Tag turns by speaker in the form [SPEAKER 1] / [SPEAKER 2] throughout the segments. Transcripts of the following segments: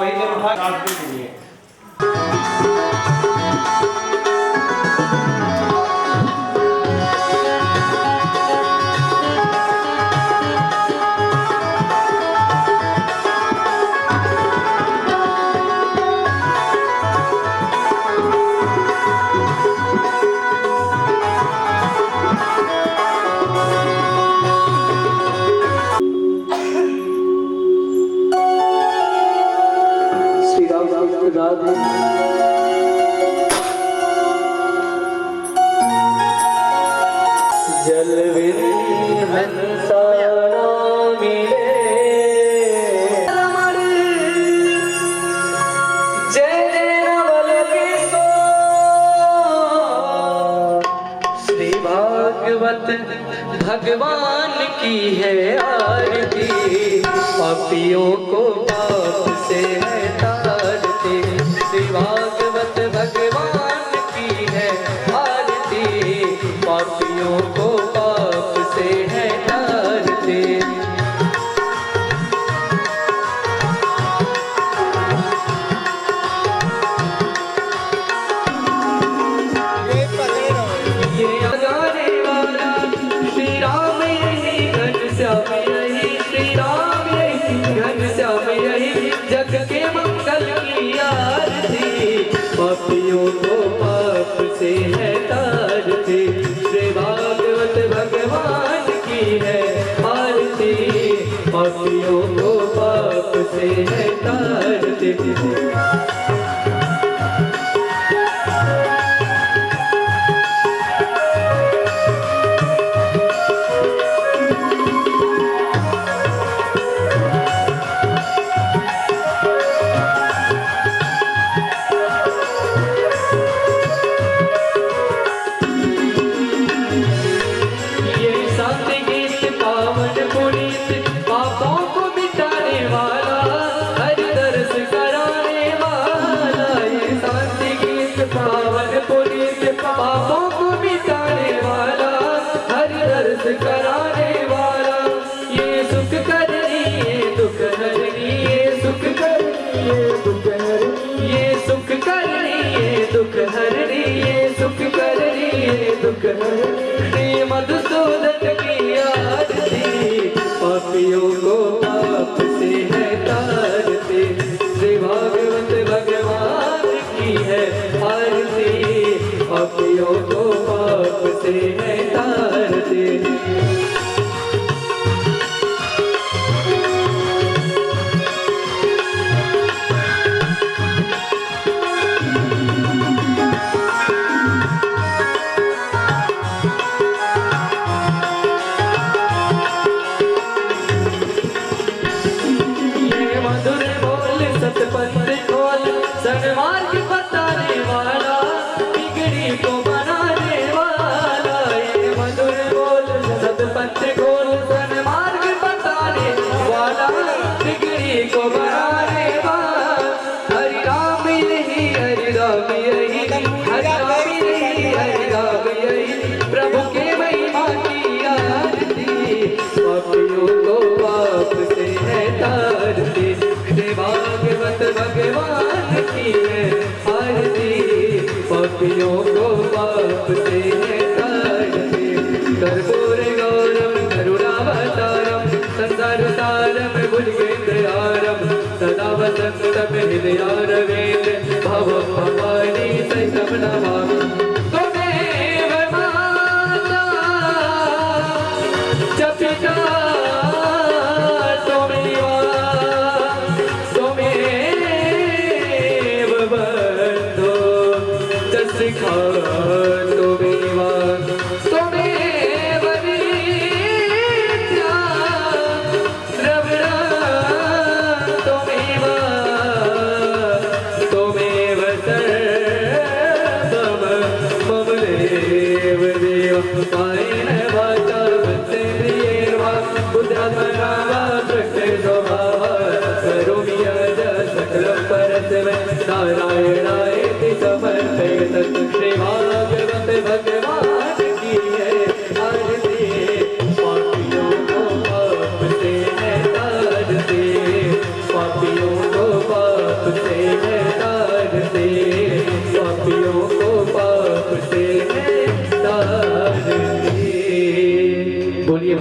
[SPEAKER 1] पहले उठा काटने के लिए।
[SPEAKER 2] भगवान की है आरती, पापियों को पाप से है तारती। श्री भागवत भगवान की है आरती, पापियों को पाप से है तारती। पापियों को पाप से है तारती। श्री भागवत भगवान की है आरती, पापियों को पाप से है तारती। पापों को मिटाने वाला, हर दर्द कराने वाला, ये सुख करनी ये दुख हरनी, ये सुख करनी ये दुख हरनी, ये सुख करनी ये दुख हरनी, ये सुख करनी ये दुख हरनी। श्री मधुसूदन की आरती, पापियों को पाप से है तारती। श्री भागवत भगवान की है आरती, पापियों को पाप से है तारती। ये मधुर बोल सतपथ खोल, सन्मार्ग बताने वाला, को बनाने वाला। ये मधुर बोल सतपथ खोल, सन्मार्ग बताने वाला, बिगड़ी को बनाने वाला। हरि राम यही, हरि राम यही, हरि राम यही, हरि राम यही, प्रभु के महिमा की आरती, पापियों को पाप से है तारती। श्री भागवत भगवान की है आरती, पापियों को पाप से है तारती। कर्पूर गौरम करुणावतारम, संसार सारम भुजगेन्द्रहारम, सदा वसन्तं हृदयारविन्दे, भवं भवानी सहितं नमामि। त्वमेव माता च पिता त्वमेव, त्वमेव बन्धो च शिखा त्वमेव, त्वमेव विद्या द्रविणा त्वमेव, त्वमेव सर्वं मम देव देव। कायेन वाचा मनसेन्द्रियेण वा बुद्ध्यात्मना वा प्रकृतिस्वभावात् करोमि यत् सकलं परस्मै नारायणायेति समर्पयेत्। श्री भागवत भगवान की है आरती, पापियों को पाप से है तारती, पापियों को पाप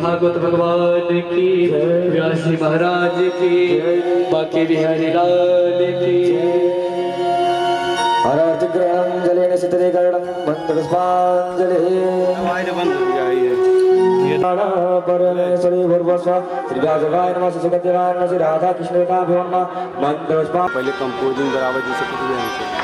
[SPEAKER 2] भागवत भगवान की, व्यास जी महाराज की, बांके बिहारी लाल की।
[SPEAKER 1] हरार्थिग्रहणं जलेन शीतलीकरणं मन्त्रपुष्पाञ्जलिः। परमेश्वरी भूर्भुवस्सुवः श्रीव्यासदेवाय नमः सुगन्धिनाय नमः श्री राधा कृष्णदेवताभ्यो नमः। मंत्रपुष्पा
[SPEAKER 3] पहले कंपोजिंग बराबर जैसे कुछ भी नहीं